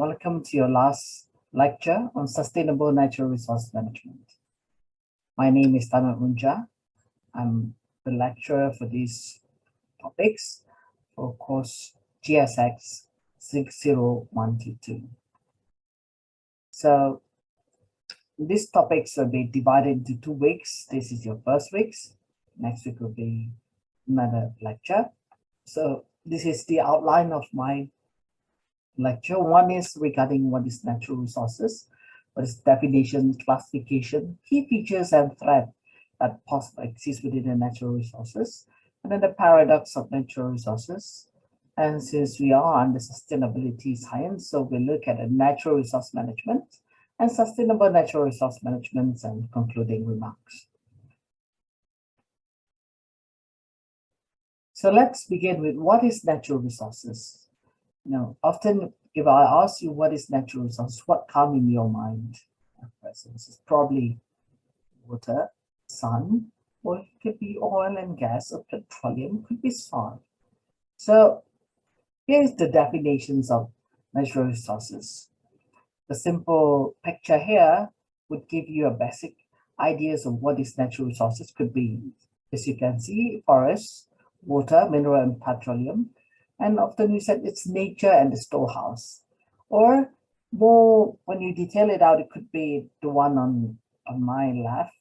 welcome to your last lecture on sustainable natural resource management. My name is Tanat Munja. I'm the lecturer for these topics for course JSXX6012. So these topics will be divided into 2 weeks. This is your first week. Next week will be another lecture. So this is the outline of my lecture. One is regarding what is natural resources, what is definition, classification, key features and threat that possibly exist within the natural resources, and then the paradox of natural resources. And since we are under sustainability science, so we look at the natural resource management and sustainable natural resource management and concluding remarks. So let's begin with what is natural resources. Now, often if I ask you what is natural resource, what comes in your mind at present? It's probably water, sun, or it could be oil and gas or petroleum, could be salt. So here's the definitions of natural resources. The simple picture here would give you a basic ideas of what is natural resources could be. As you can see, forests, water, mineral and petroleum. And often we said it's nature and the storehouse. Or more, when you detail it out, it could be the one on my left,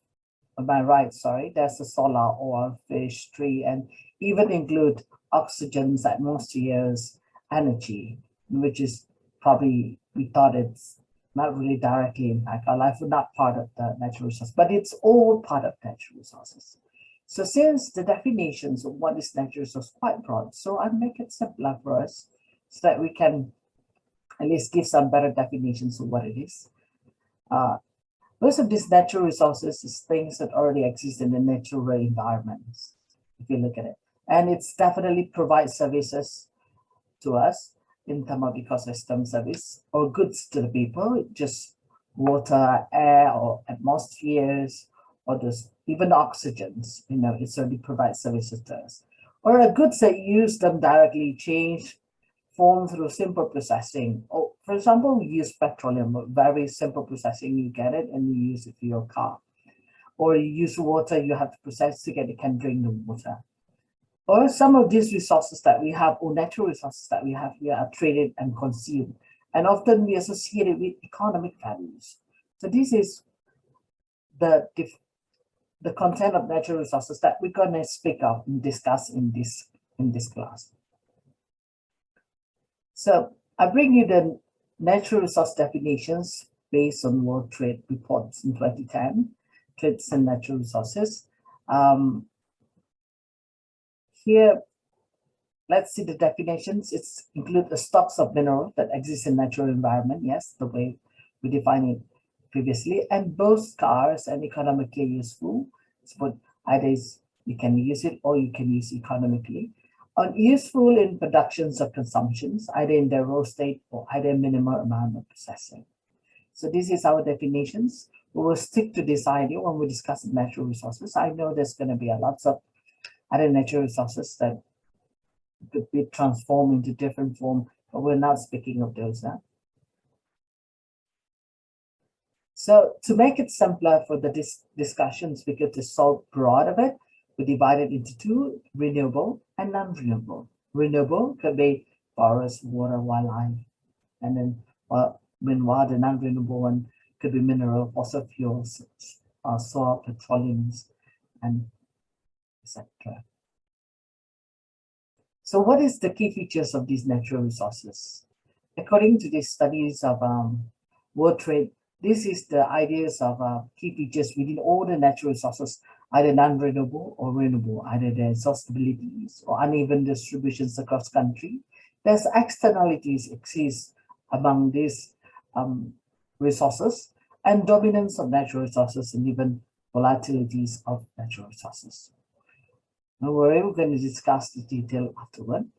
on my right, sorry. There's the solar, oil, fish, tree, and even include oxygens, atmospheres, energy, which is probably, we thought it's not really directly impact our life, not part of the natural resource, but it's all part of natural resources. So since the definitions of what is natural resource quite broad, so I'll make it simpler for us so that we can at least give some better definitions of what it is. Most of these natural resources is things that already exist in the natural environments, if you look at it. And it's definitely provides services to us in terms of ecosystem service or goods to the people, just water, air, or atmospheres, or this, even oxygens, it certainly provides services to us. Or goods that use them directly change form through simple processing. Or, for example, we use petroleum, very simple processing, you get it and you use it for your car. Or you use water, you have to process to get it, can drink the water. Or some of these resources that we have, or natural resources that we have here, are traded and consumed. And often we associate it with economic values. So this is the content of natural resources that we're going to speak of and discuss in this class. So I bring you the natural resource definitions based on World Trade Reports in 2010, Trades and Natural Resources. Here, let's see the definitions. It's include the stocks of minerals that exist in natural environment. Yes, the way we define it previously, and both scarce and economically useful. So either you can use it or you can use economically. Useful in productions or consumptions, either in their raw state or either minimal amount of processing. So this is our definitions. We will stick to this idea when we discuss natural resources. I know there's going to be a lots of other natural resources that could be transformed into different form, but we're not speaking of those now. So to make it simpler for the discussions, because it's so broad of it, we divide it into 2, renewable and non-renewable. Renewable could be forest, water, wildlife, and then meanwhile the non-renewable one could be mineral, fossil fuels, soil, petroleums, and etc. So what is the key features of these natural resources? According to the studies of World Trade, this is the ideas of key features within all the natural resources, either non-renewable or renewable, either their exhaustibilities or uneven distributions across country. There's externalities exist among these resources and dominance of natural resources and even volatilities of natural resources. Now we're going to discuss the detail afterward,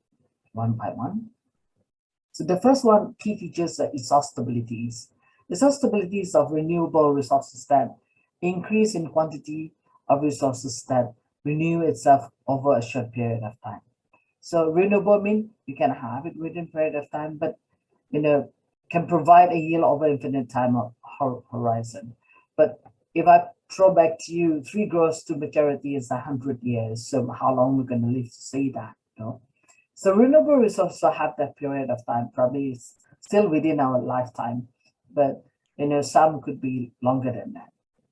one by one. So the first one, key features are exhaustibilities. Exhaustibilities of renewable resources that increase in quantity of resources that renew itself over a short period of time. So renewable means you can have it within a period of time, but can provide a yield over infinite time horizon. But if I throw back to you, 3 grows to maturity is 100 years. So how long we're going to live to see that? You know? So renewable resources have that period of time, probably still within our lifetime, but some could be longer than that.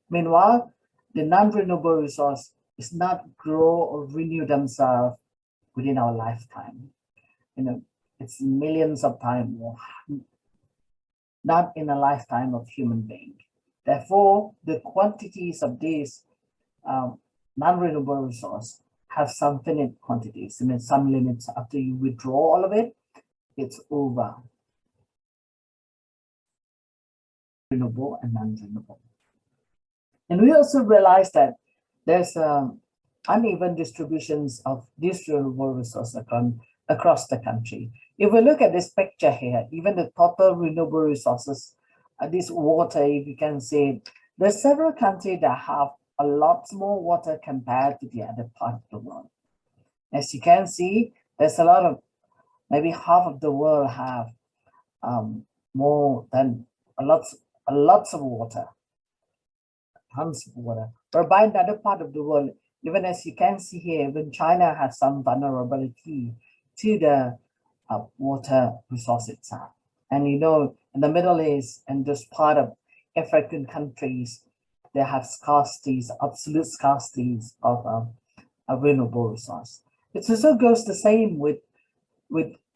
Meanwhile, the non-renewable resource is not grow or renew themselves within our lifetime. It's millions of times, not in a lifetime of human being. Therefore, the quantities of these non-renewable resource have some finite quantities. Some limits. After you withdraw all of it, it's over. Renewable and non-renewable. And we also realize that there's uneven distributions of these renewable resources across the country. If we look at this picture here, even the total renewable resources, this water, if you can see, there's several countries that have a lot more water compared to the other part of the world. As you can see, there's a lot of, maybe half of the world have more than a lot of water, tons of water. Whereby in the other part of the world, even as you can see here, even China has some vulnerability to the water resource itself. And in the Middle East and this part of African countries, they have scarcities, absolute scarcities of a renewable resource. It also goes the same with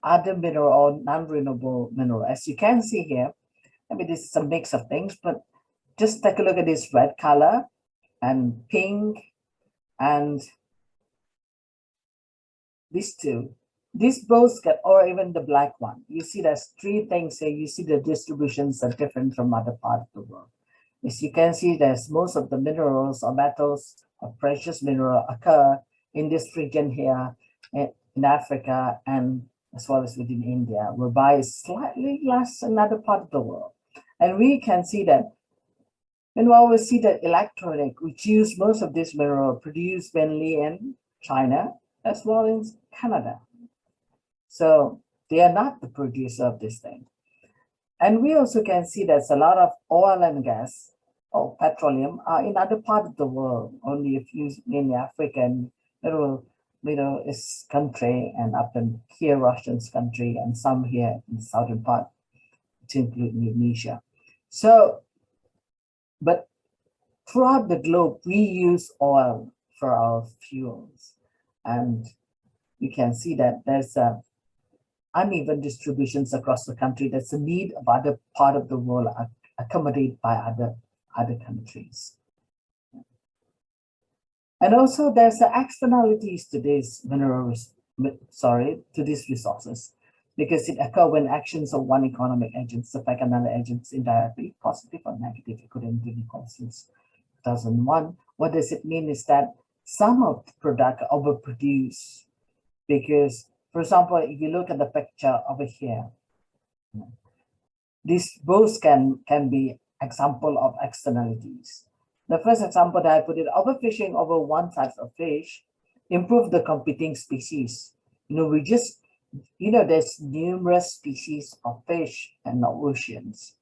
other mineral or non-renewable mineral. As you can see here, this is a mix of things, but just take a look at this red color and pink and these two. These both get, or even the black one. You see there's 3 things here. You see the distributions are different from other parts of the world. As you can see, there's most of the minerals or metals or precious mineral occur in this region here in Africa and as well as within India, whereby it's slightly less in other part of the world. And we can see that, meanwhile, we see that electronic, which use most of this mineral produced mainly in China as well as Canada. So they are not the producer of this thing. And we also can see there's a lot of oil and gas or petroleum in other parts of the world, only a few in African, Middle East country and up in here, Russian's country, and some here in the southern part, to include Indonesia. So, but throughout the globe, we use oil for our fuels. And you can see that there's uneven distributions across the country. That's the need of other part of the world accommodated by other countries. And also there's the externalities to these to these resources, because it occurs when actions of one economic agents affect another agents indirectly, positive or negative, according to Nicholson's 2001. What does it mean is that some of the product overproduce because, for example, if you look at the picture over here, these both can be example of externalities. The first example that I put it, overfishing over one type of fish improve the competing species. There's numerous species of fish in the oceans,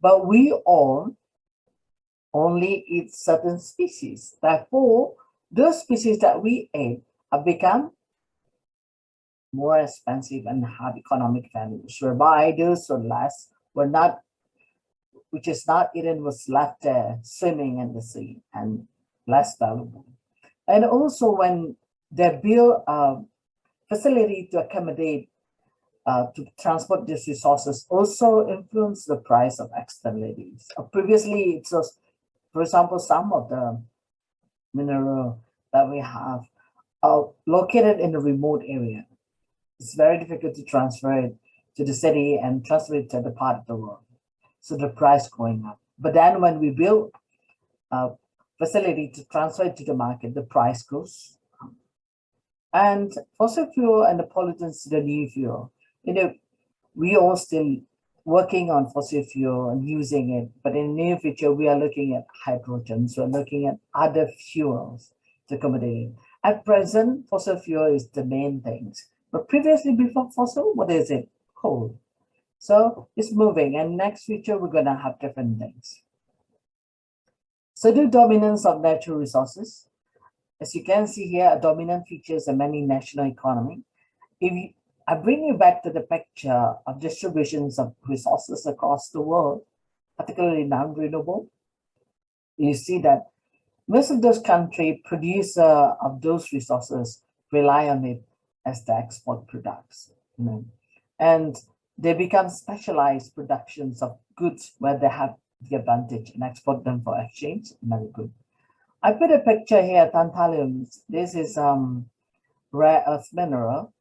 but we all only eat certain species. Therefore, those species that we ate have become more expensive and have economic values, whereby those were less were not, which is not eaten, was left there swimming in the sea and less valuable. And also when they build a facility to accommodate to transport these resources also influence the price of externalities. Previously, it was, for example, some of the mineral that we have are located in a remote area. It's very difficult to transfer it to the city and transfer it to the part of the world. So the price going up. But then when we build a facility to transfer it to the market, the price goes up. And fossil fuel and the pollutants to the new fuel. We are still working on fossil fuel and using it, but in the near future, we are looking at hydrogen. So we're looking at other fuels to accommodate it. At present, fossil fuel is the main things. But previously, before fossil, what is it? Coal. So it's moving, and next future we're going to have different things. So the dominance of natural resources. As you can see here, a dominant features in many national economy. I bring you back to the picture of distributions of resources across the world, particularly non-renewable, you see that most of those countries producer of those resources rely on it as the export products. And they become specialized productions of goods where they have the advantage and export them for exchange, another good. I put a picture here, tantalum. This is rare earth mineral,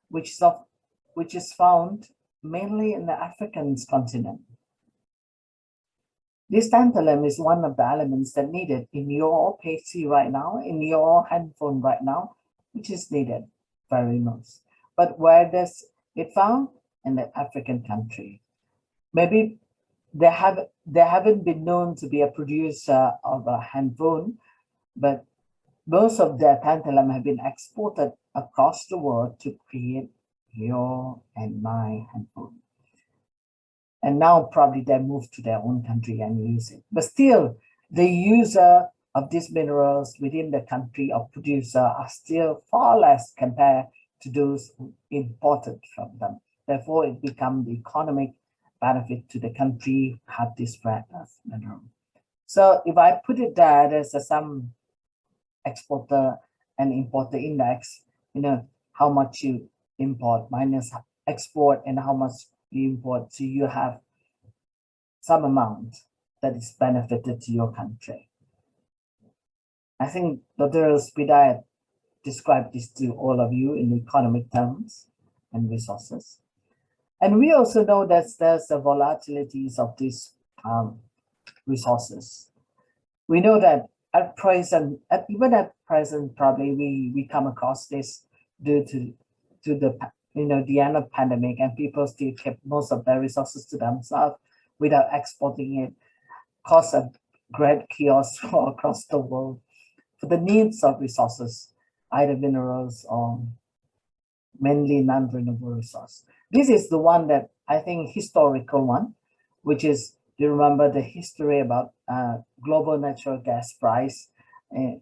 which is found mainly in the African continent. This tantalum is one of the elements that needed in your PC right now, in your handphone right now, which is needed very most. But where does it found? In the African country. Maybe they haven't been known to be a producer of a handphone, but most of their tantalum have been exported across the world to create your and my handphone. And now probably they move to their own country and use it. But still, the user of these minerals within the country of producer are still far less compared to those imported from them. Therefore, it becomes the economic benefit to the country have this rare earth mineral. So if I put it there, there's some exporter and importer index, how much you import minus export and how much you import. So you have some amount that is benefited to your country. I think Dr. Spidai described this to all of you in economic terms and resources. And we also know that there's the volatilities of these resources. We know that at present, even at present, probably we come across this due to the the end of pandemic, and people still kept most of their resources to themselves without exporting it, cause a great chaos across the world for the needs of resources, either minerals or mainly non-renewable resource. This is the one that I think historical one, which is, you remember the history about global natural gas price in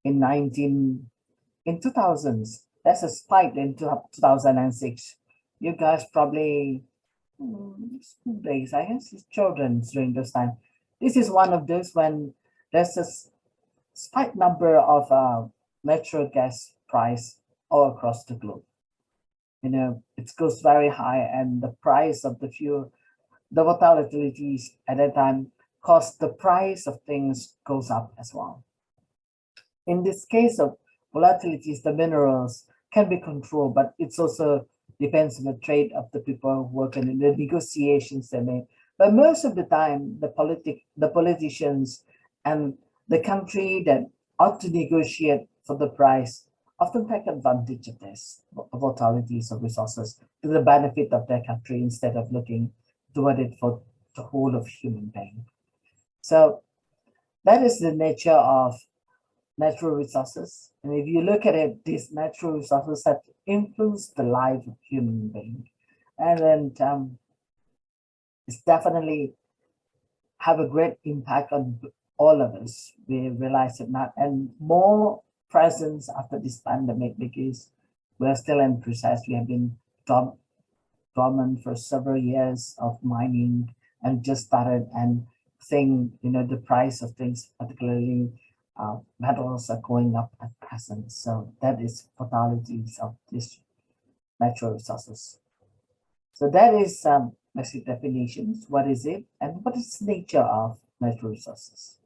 2000s. That's a spike in 2006. You guys probably school days, I guess, children during this time. This is one of those when there's a spike number of natural gas price all across the globe. It goes very high, and the price of the fuel, the volatilities at that time cause the price of things goes up as well. In this case of volatilities, the minerals can be controlled, but it's also depends on the trade of the people working in the negotiations they make. But most of the time, the politicians and the country that ought to negotiate for the price often take advantage of this volatilities of resources to the benefit of their country instead of looking toward it for the whole of human being. So that is the nature of natural resources. And if you look at it, these natural resources have influenced the life of human being. And then it's definitely have a great impact on all of us. We realize it now, and more presence after this pandemic, because we're still in process. We have been dormant for several years of mining and just started, and seeing the price of things, particularly metals, are going up at present. So that is fatalities of these natural resources. So that is basic definitions. What is it, and what is the nature of natural resources?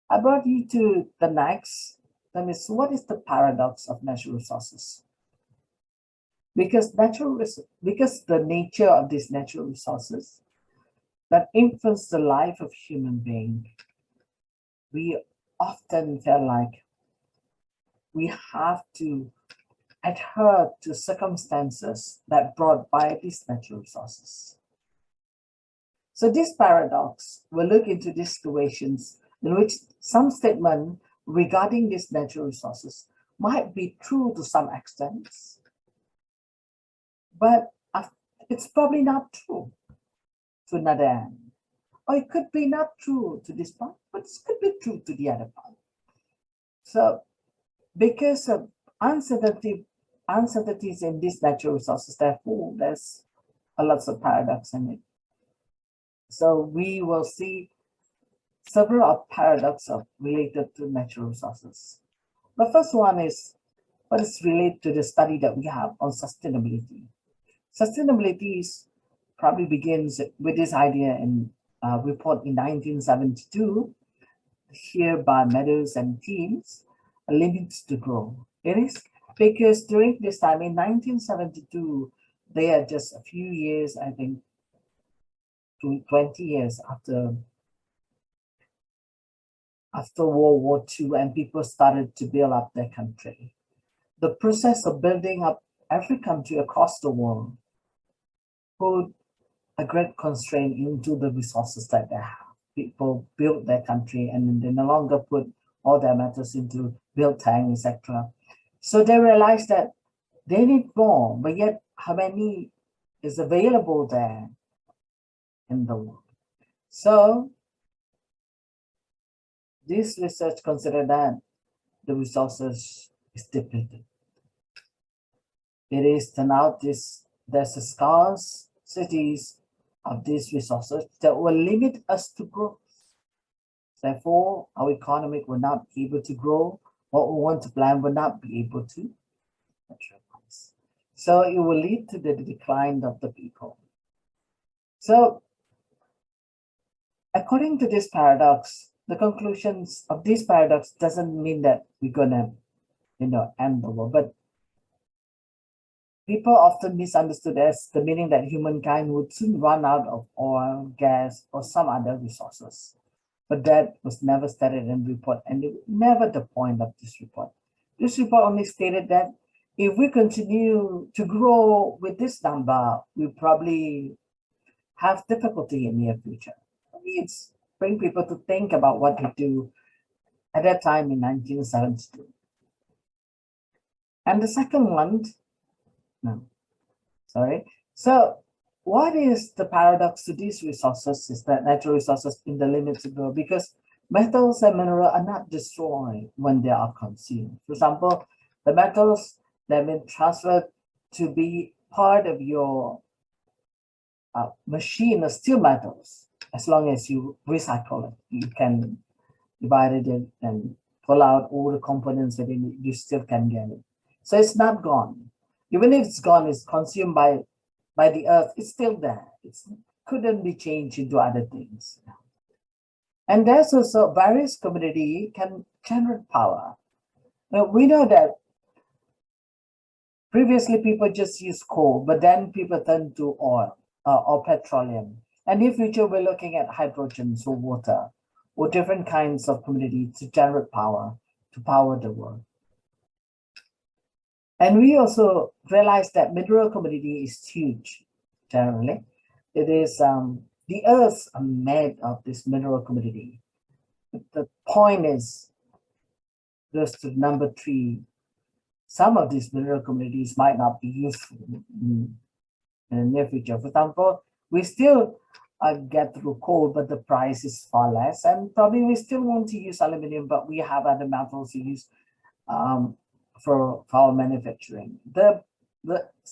I brought you to the next. That is, what is the paradox of natural resources? Because the nature of these natural resources that influence the life of human being, we often feel like we have to adhere to circumstances that brought by these natural resources. So this paradox will look into these situations in which some statement regarding these natural resources might be true to some extent, but it's probably not true to another end. Or it could be not true to this part, but it could be true to the other part. So because of uncertainties in these natural resources, therefore there's a lots of paradox in it. So we will see several of paradoxes related to natural resources. The first one is what is related to the study that we have on sustainability. Sustainability is, probably begins with this idea in a report in 1972, here by Meadows and teams, limits to grow. It is because during this time in 1972, they are just a few years, I think, 20 years after World War II, and people started to build up their country. The process of building up every country across the world put a great constraint into the resources that they have. People built their country and they no longer put all their metals into build tank, etc. So they realized that they need more, but yet how many is available there in the world? So this research considered that the resources is depleted. It is turned out there's a scarcities of these resources that will limit us to growth. Therefore, our economy will not be able to grow. What we want to plan will not be able to materialize. So it will lead to the decline of the people. So according to this paradox, the conclusions of this paradox doesn't mean that we're gonna, end the world, but people often misunderstood as the meaning that humankind would soon run out of oil, gas, or some other resources. But that was never stated in the report, and it was never the point of this report. This report only stated that if we continue to grow with this number, we probably have difficulty in the near future. It's bring people to think about what they do at that time in 1972. And the second one, no, sorry. So what is the paradox to these resources is that natural resources in the limits of growth, because metals and minerals are not destroyed when they are consumed. For example, the metals that have been transferred to be part of your machine are still metals. As long as you recycle it, you can divide it and pull out all the components within it, you still can get it. So it's not gone. Even if it's gone, it's consumed by the earth, it's still there. It couldn't be changed into other things. And there's also various community can generate power. Now, we know that previously people just used coal, but then people turned to oil or petroleum. And in future, we're looking at hydrogen, so water, or different kinds of community to generate power, to power the world. And we also realize that mineral community is huge, generally. It is, the earths are made of this mineral community. The point is, goes to number 3, some of these mineral communities might not be useful in the near future. For example, we still get through coal, but the price is far less. And probably we still want to use aluminum, but we have other metals to use for our manufacturing. The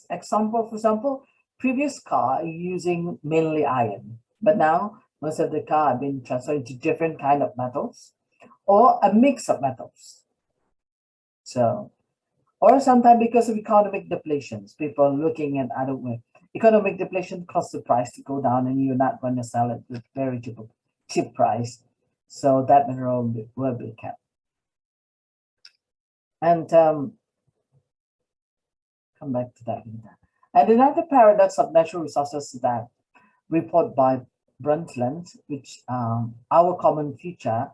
example, for example, previous car using mainly iron, but now most of the car have been transferred to different kind of metals or a mix of metals. So, or sometimes because of economic depletions, people looking at other way. Economic depletion causes the price to go down, and you're not going to sell it with very cheap price. So that mineral will be kept. And come back to that. And another paradox of natural resources is that report by Brundtland, which our common future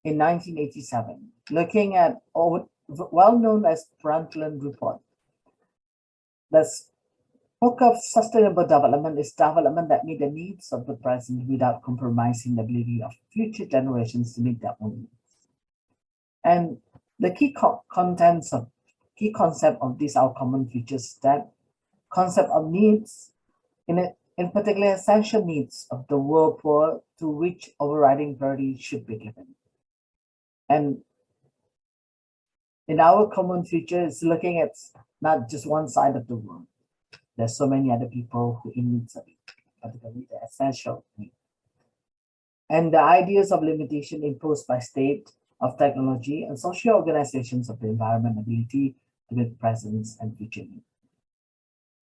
in 1987, looking at well known as Brundtland report. The book of sustainable development is development that meet the needs of the present without compromising the ability of future generations to meet their own needs. And the key concept of these our common features, that concept of needs in particular essential needs of the world poor to which overriding priority should be given. And in our common future, it's looking at not just one side of the world. There's so many other people who in need of it, particularly the essential need. And the ideas of limitation imposed by state of technology and social organizations of the environment ability to meet presence and future need.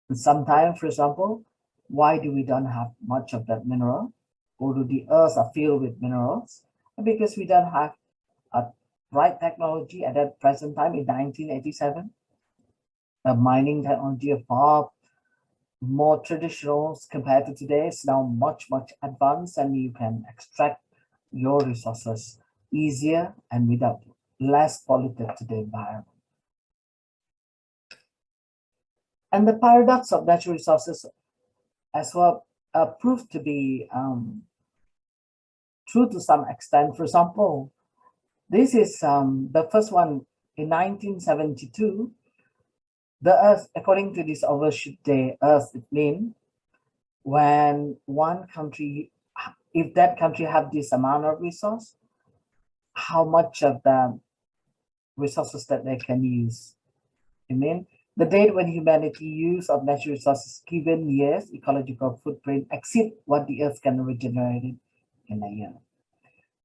And sometimes, for example, why do we don't have much of that mineral? Or do the earths are filled with minerals? Because we don't have a right technology at that present time in 1987. The mining technology of far more traditional compared to today is now much advanced, and you can extract your resources easier and without less polluted to the environment. And the paradox of natural resources as well proved to be true to some extent. For example, this is the first one in 1972. The Earth, according to this overshoot day, Earth mean when one country, if that country have this amount of resource, how much of the resources that they can use. I mean, the date when humanity use of natural resources given year's ecological footprint exceed what the Earth can regenerate in a year.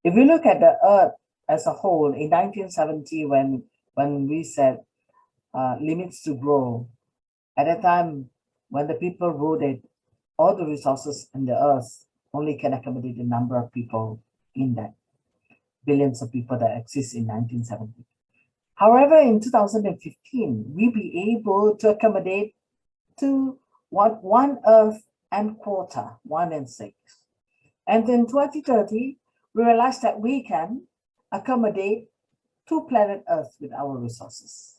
If we look at the Earth as a whole, in 1970, when we said limits to grow, at a time when the people voted, all the resources in the Earth only can accommodate the number of people in that, billions of people that exist in 1970. However, in 2015, we be able to accommodate to one Earth and quarter, 1 and 6. And in 2030, we realized that we can accommodate 2 planet Earth with our resources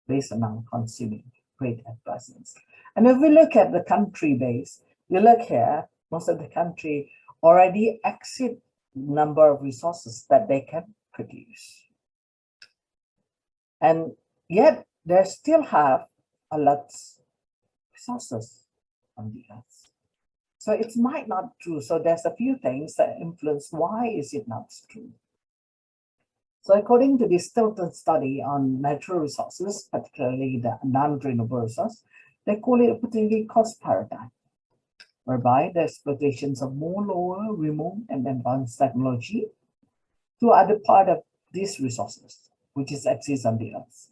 based on our consuming great at presence. And if we look at the country base, we look here, most of the country already exceed number of resources that they can produce. And yet they still have a lot of resources on the earth. So it might not true. So there's a few things that influence why is it not true. So according to this Stilton study on natural resources, particularly the non-renewable resource, they call it a opportunity cost paradigm, whereby the exploitations of more lower, remote, and advanced technology to other part of these resources, which is exists on the earth.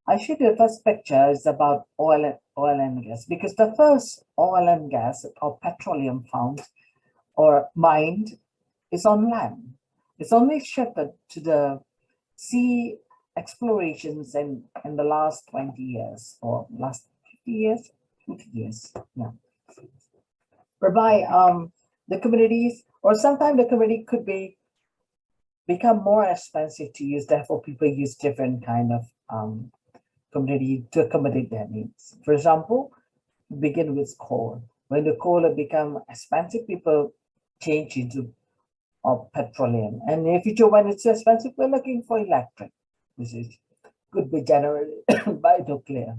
I show you the first picture is about oil and gas, because the first oil and gas or petroleum found or mined is on land. It's only shifted to the sea explorations in the last 20 years or last 50 years, 50 years, yeah. Whereby the communities, or sometimes the community could become more expensive to use, therefore people use different kind of community to accommodate their needs. For example, begin with coal. When the coal become expensive, people change into petroleum. And in the future, when it's expensive, we're looking for electric, which is could be generated by nuclear.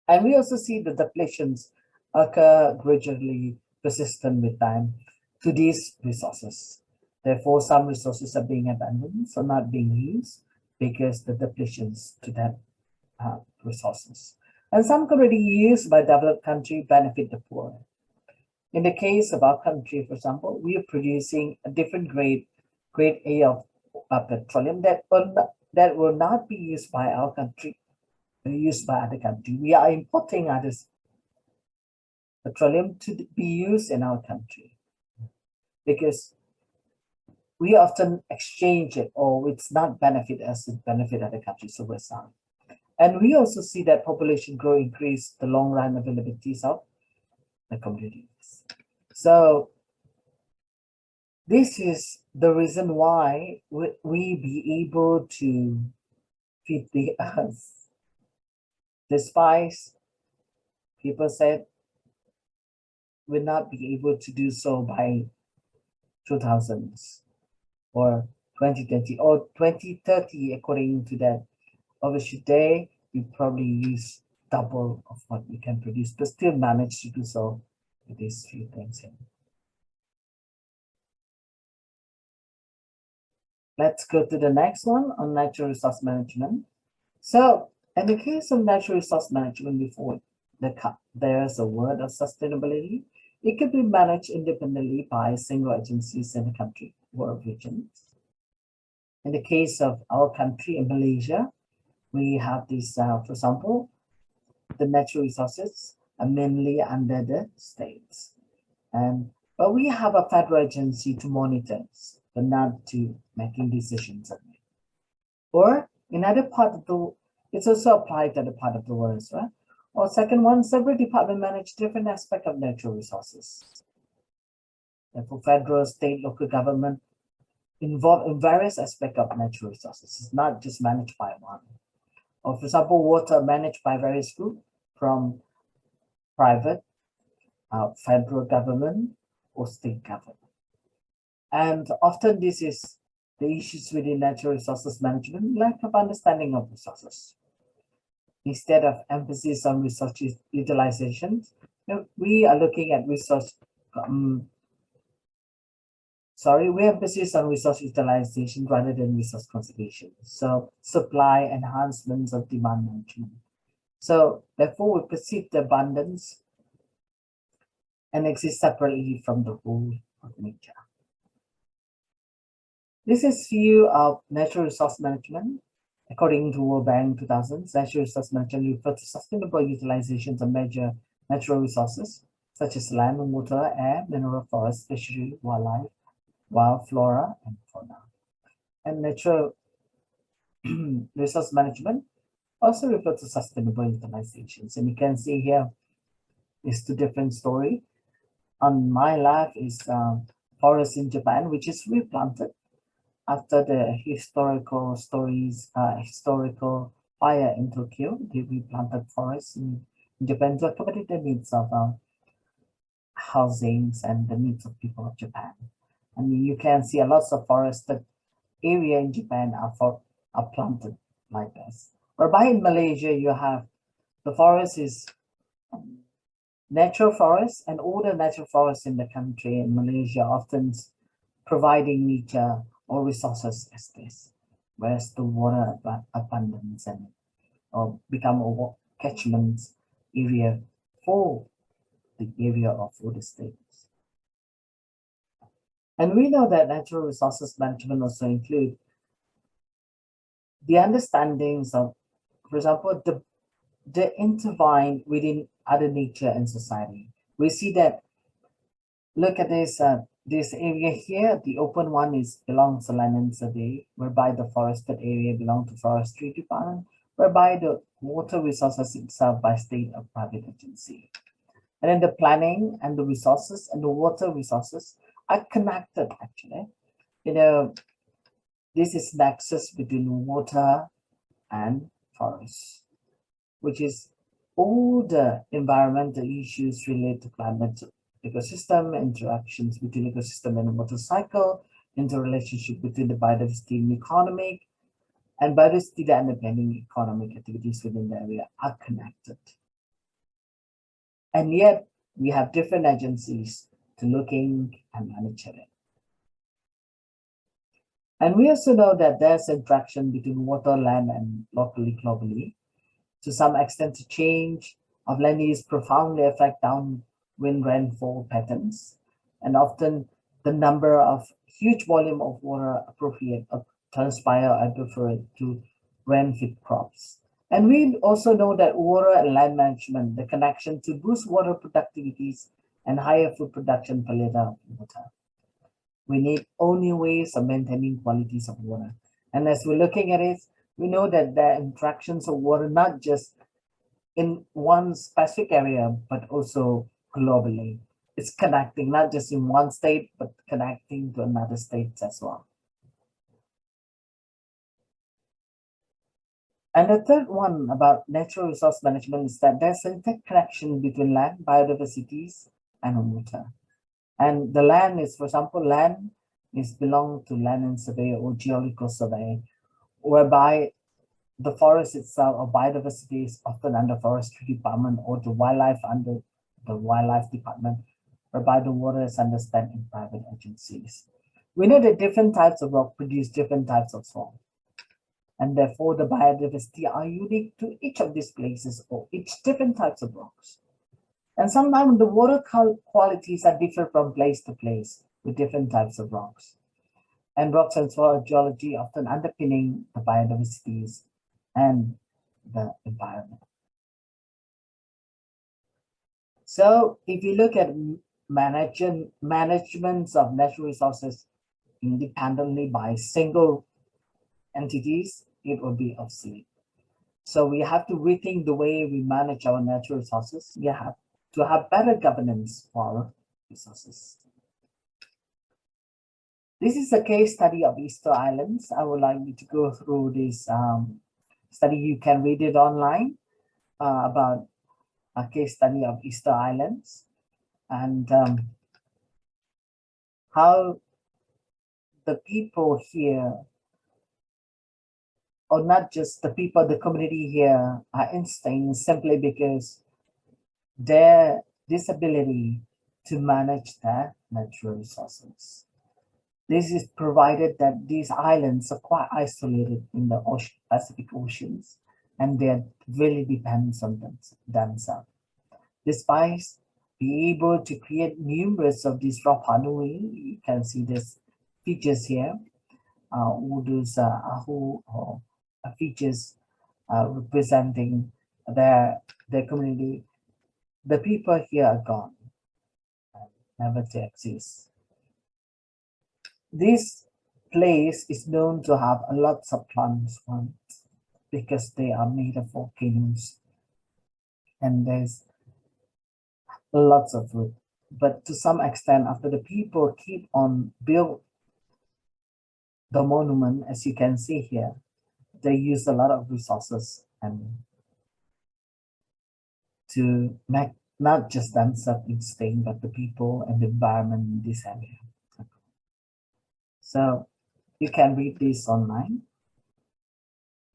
And we also see the depletions occur gradually persistent with time to these resources. Therefore, some resources are being abandoned, so not being used because the depletions to that resources. And some could already used by developed country benefit the poor. In the case of our country, for example, we are producing a different grade A of petroleum that will not be used by our country, used by other country. We are importing others petroleum to be used in our country because we often exchange it, or it's not benefit us, it benefit other countries over time. And we also see that population growth increase the long run availabilities of the communities. So this is the reason why we be able to feed the earth. Despite people said will not be able to do so by 2000s or 2020 or 2030, according to that overshoot day, we probably use double of what we can produce, but still manage to do so with these few things here. Let's go to the next one on natural resource management. So in the case of natural resource management, before there's a word of sustainability, it could be managed independently by single agencies in the country or regions. In the case of our country in Malaysia, we have this, for example, the natural resources are mainly under the states. But we have a federal agency to monitor, but not to making decisions on it. Or in other part of the, it's also applied to other part of the world, right? Or second one, several departments manage different aspects of natural resources. Therefore, federal, state, local government involved in various aspects of natural resources. It's not just managed by one. Or for example, water managed by various groups from private, federal government, or state government. And often this is the issues within natural resources management, lack of understanding of resources. Instead of emphasis on resource utilization, we are looking at resource, we emphasis on resource utilization rather than resource conservation. So supply enhancements of demand management. So therefore we perceive the abundance and exist separately from the whole of nature. This is view of natural resource management. According to World Bank 2000, natural resource management refers to sustainable utilizations of major natural resources, such as land, water, air, mineral, forest, fishery, wildlife, wild flora, and fauna. And natural resource management also refers to sustainable utilizations. And you can see here is two different stories. On my left is forest in Japan, which is replanted after the historical fire in Tokyo. They replanted forests in Japan to accommodate the needs of housings and the needs of people of Japan. And you can see a lot of forested area in Japan are planted like this. Whereby in Malaysia, you have the forest is natural forests, and all the natural forests in the country in Malaysia often providing nature or resources as this, whereas the water abundance and become a catchment area for the area of all the states. And we know that natural resources management also include the understandings of, for example, the intertwine within other nature and society. We see that, look at this area here, the open one belongs to land and survey, whereby the forested area belongs to forestry department, whereby the water resources itself by state or private agency. And then the planning and the resources and the water resources are connected actually. This is nexus between water and forest, which is all the environmental issues related to climate, ecosystem, interactions between ecosystem and water cycle, interrelationship between the biodiversity and economic, and biodiversity and underpinning economic activities within the area are connected. And yet we have different agencies to looking and manage it. And we also know that there's interaction between water, land, and locally, globally. To some extent, the change of land use profoundly affect downwind rainfall patterns, and often the number of huge volume of water appropriate transpire are preferred to rain-fit crops. And we also know that water and land management, the connection to boost water productivities and higher food production per liter of water. We need all new ways of maintaining qualities of water. And as we're looking at it, we know that there are interactions of water, not just in one specific area, but also globally. It's connecting, not just in one state, but connecting to another states as well. And the third one about natural resource management is that there's an interconnection between land, biodiversities, and water. And the land is, for example, land is belong to land and survey or geological survey, whereby the forest itself or biodiversity is often under forestry department or the wildlife under the wildlife department, whereby the water is under spent in private agencies. We know that different types of rock produce different types of soil, and therefore the biodiversity are unique to each of these places or each different types of rocks. And sometimes the water qualities are different from place to place with different types of rocks. And rocks and soil geology often underpinning the biodiversities and the environment. So if you look at managements of natural resources independently by single entities, it will be obsolete. So we have to rethink the way we manage our natural resources. We have to have better governance for our resources. This is a case study of Easter Islands. I would like you to go through this study. You can read it online about a case study of Easter Islands and how the people here, or not just the people, the community here are insane simply because their disability to manage their natural resources. This is provided that these islands are quite isolated in the Pacific Oceans and they really depends on themselves. Despite being able to create numerous of these Rapa Nui, you can see these features here, those Ahu features representing their community. The people here are gone, never to exist. This place is known to have a lot of plants because they are made of volcanoes and there's lots of food. But to some extent, after the people keep on build the monument, as you can see here, they use a lot of resources and to make not just themselves staying, but the people and the environment in this area. So you can read this online.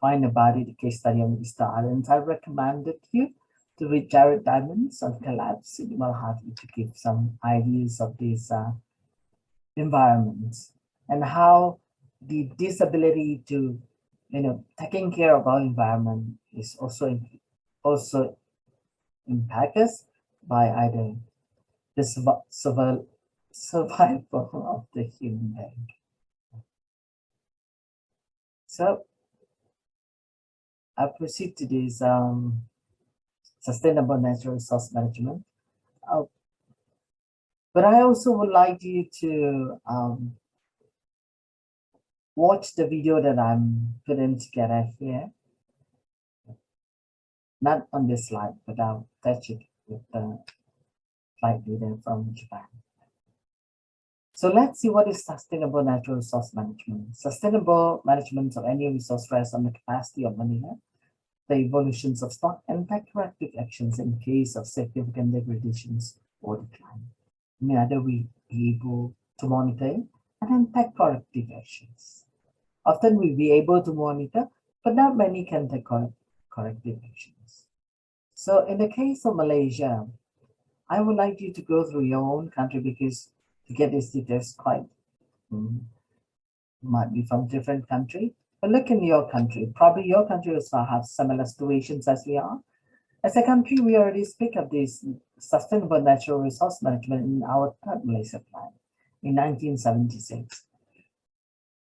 Find about it, the case study on Easter Islands. I recommended you to read Jared Diamond's on Collapse. It will have you to give some ideas of these environments and how the disability to, taking care of our environment is also impacted by either the survival of the human being. So I proceed to this sustainable natural resource management. But I also would like you to watch the video that I'm putting together here. Not on this slide, but I'll touch it with the slide video from Japan. So let's see what is sustainable natural resource management. Sustainable management of any resource rests on the capacity of management, the evolutions of stock, and take corrective actions in case of significant degradations or decline. Neither we be able to monitor and then take corrective actions. Often we be able to monitor, but not many can take corrective actions. So in the case of Malaysia, I would like you to go through your own country because to get these details quite might be from different country. But look in your country. Probably your country also have similar situations as we are. As a country, we already speak of this sustainable natural resource management in our third Malaysia plan in 1976.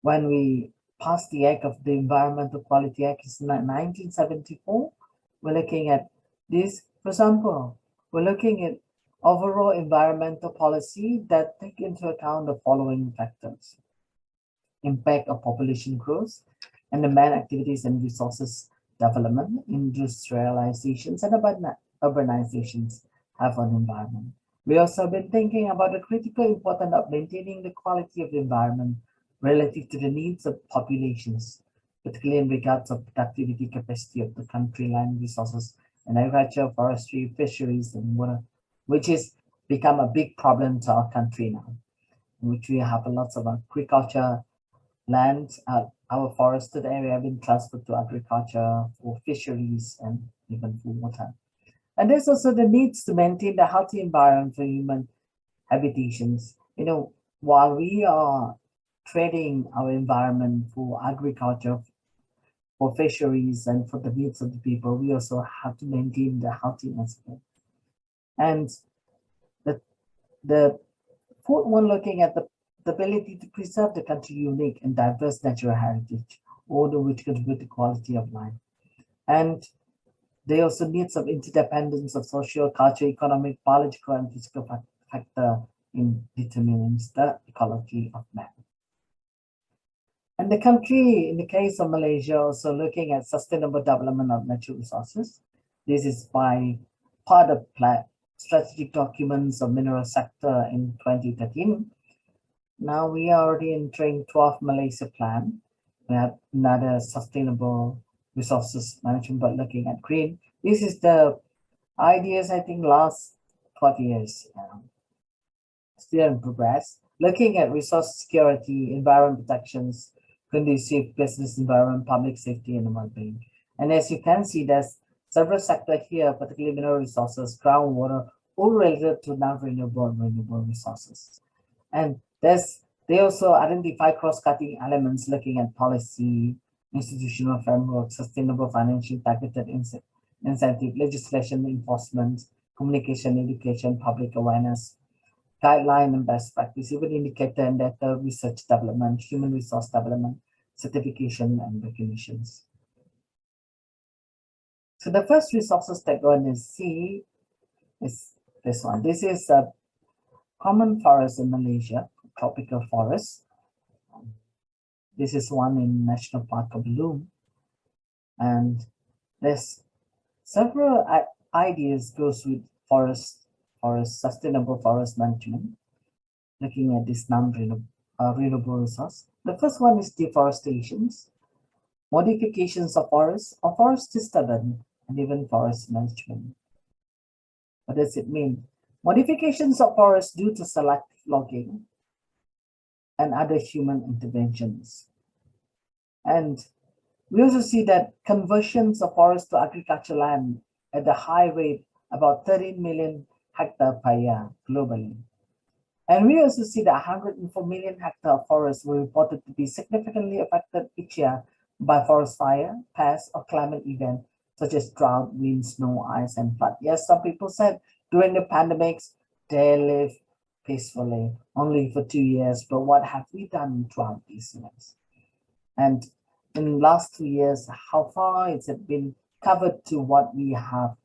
When we passed the Act of the Environmental Quality Act in 1974, we're looking at this. For example, we're looking at overall environmental policy that take into account the following factors: impact of population growth and the man activities and resources development, industrializations, and urbanizations have on the environment. We also have been thinking about the critical importance of maintaining the quality of the environment relative to the needs of populations, particularly in regards of productivity capacity of the country, land resources, and agriculture, forestry, fisheries, and water, which is become a big problem to our country now, in which we have lots of agriculture land, our forested area have been transferred to agriculture, for fisheries, and even for water. And there's also the needs to maintain the healthy environment for human habitations. While we are trading our environment for agriculture, for fisheries, and for the needs of the people, we also have to maintain the healthiness of it. And the the fourth one, looking at the ability to preserve the country's unique and diverse natural heritage, all of which contribute to quality of life. And they also need some interdependence of social, cultural, economic, biological, and physical factor in determining the ecology of man. And the country, in the case of Malaysia, also looking at sustainable development of natural resources. This is by part of strategic documents of mineral sector in 2013. Now we are already entering 12th Malaysia plan. We have another sustainable resources management, but looking at green. This is the ideas, I think, last 12 years. Still in progress. Looking at resource security, environment protections, conducive business environment, public safety, and well-being. And as you can see, there's several sectors here, particularly mineral resources, groundwater, all related to non-renewable and renewable resources. And they also identify cross-cutting elements looking at policy, institutional framework, sustainable financial targeted incentive, legislation enforcement, communication, education, public awareness, guideline and best practice, even indicator and data research development, human resource development, certification, and recognitions. So the first resources that go in C is this one. This is a common forest in Malaysia, tropical forest. This is one in National Park of Loom. And there's several ideas goes with sustainable forest management, looking at this non-renewable resource. The first one is deforestation, modifications of forests, or forest disturbance, and even forest management. What does it mean? Modifications of forests due to selective logging and other human interventions. And we also see that conversions of forest to agricultural land at the high rate, about 13 million hectares per year globally. And we also see that 104 million hectares of forests were reported to be significantly affected each year by forest fire, pests, or climate events such as drought, wind, snow, ice, and flood. Yes, some people said during the pandemics, they lived peacefully, only for 2 years. But what have we done throughout these years? And in the last 2 years, how far has it been covered to what we have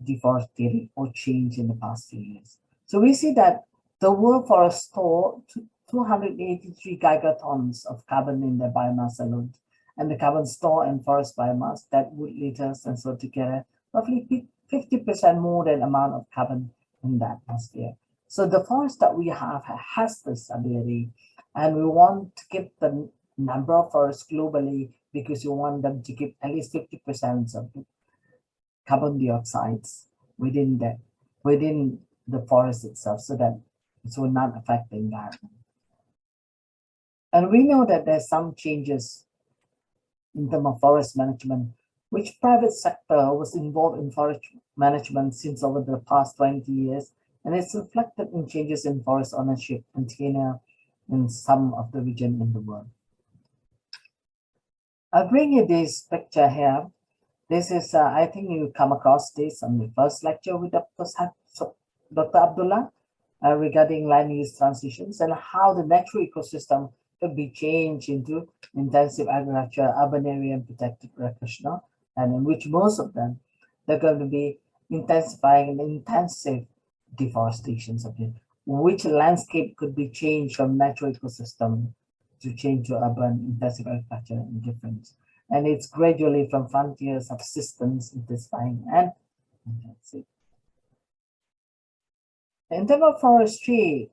deforested or changed in the past few years? So we see that the world forest store 283 gigatons of carbon in the biomass alone, and the carbon store and forest biomass, that wood litters and so together, roughly 50% more than amount of carbon in the atmosphere. So the forest that we have has this ability, and we want to keep the number of forests globally because we want them to keep at least 50% of carbon dioxides within the forest itself, so that it will not affect the environment. And we know that there's some changes in terms of forest management, which private sector was involved in forest management since over the past 20 years, and it's reflected in changes in forest ownership and tenure in some of the region in the world. I'll bring you this picture here. This is, I think you come across this on the first lecture with Dr. Abdullah regarding land use transitions and how the natural ecosystem could be changed into intensive agriculture, urban area, and protected recreational, and in which most of them, they're going to be intensifying and intensive deforestation of it, which landscape could be changed from natural ecosystem to change to urban intensive agriculture and different. And it's gradually from frontier subsistence intensifying and intensive. In terms of forestry,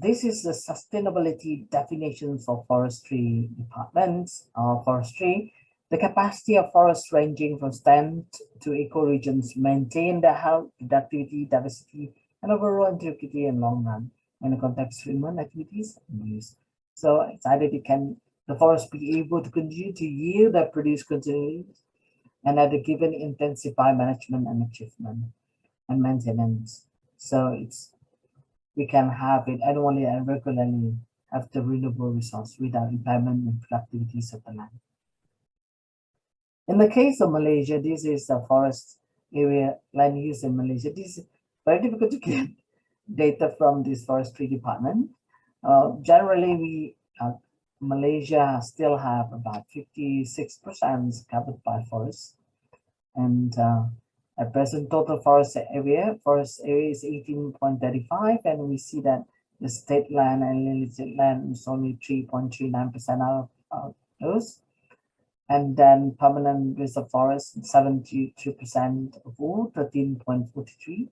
this is the sustainability definitions for forestry departments or forestry. The capacity of forests ranging from stand to ecoregions maintain their health, productivity, diversity, and overall integrity in long run. in the context of human activities and use. So it's either the forest be able to continue to yield that produce continually and at a given intensify management and achievement and maintenance. So we can have it annually and regularly have the renewable resource without impairment and productivities of the land. In the case of Malaysia, this is the forest area land use in Malaysia. This is very difficult to get data from this forestry department. Generally, Malaysia still have about 56% covered by forests, and at present total forest area is 18.35, and we see that the state land and illicit land is only 3.39% out of those. And then permanent reserve forest, 72% of all, 13.43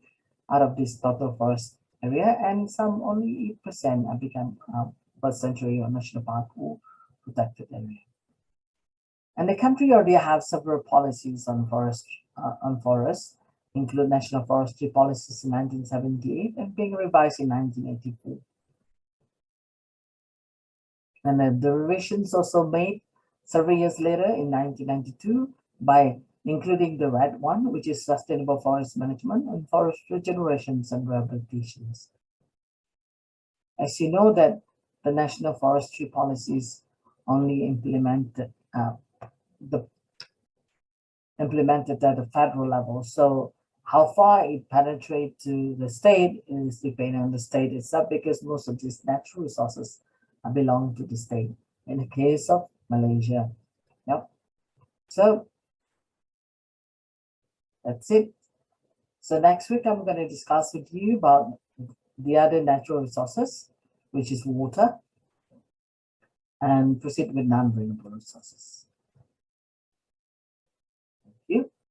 out of this total forest area, and some only 8% have become first century or national park or protected area. And the country already have several policies on forests, include national forestry policies in 1978 and being revised in 1984. And the revisions also made several years later in 1992 by including the red one, which is sustainable forest management and forest regenerations and rehabilitations. As you know that the national forestry policies only implemented at the federal level. So how far it penetrates to the state is depending on the state itself, because most of these natural resources belong to the state. In the case of Malaysia, yep. So that's it. So next week I'm going to discuss with you about the other natural resources, which is water, and proceed with non-renewable resources.